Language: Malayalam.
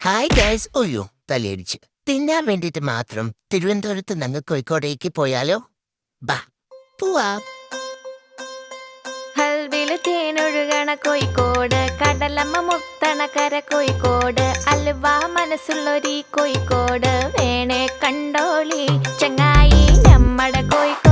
Hi guys. ഒയ്യോ തലയടിച്ച്. തിന്നാൻ വേണ്ടിട്ട് മാത്രം തിരുവനന്തപുരത്ത് നിന്ന് കോഴിക്കോടേക്ക് പോയാലോ? ബാ പോവാം. ഹൽവില് തേനൊഴുകണ കോഴിക്കോട്, കടലമ്മ മുത്തണ കര കോഴിക്കോട്, അലുവ മനസ്സുള്ളൊരീ കോഴിക്കോട്, വേണേ കണ്ടോളി ചങ്ങായി നമ്മടെ കോഴിക്കോട്.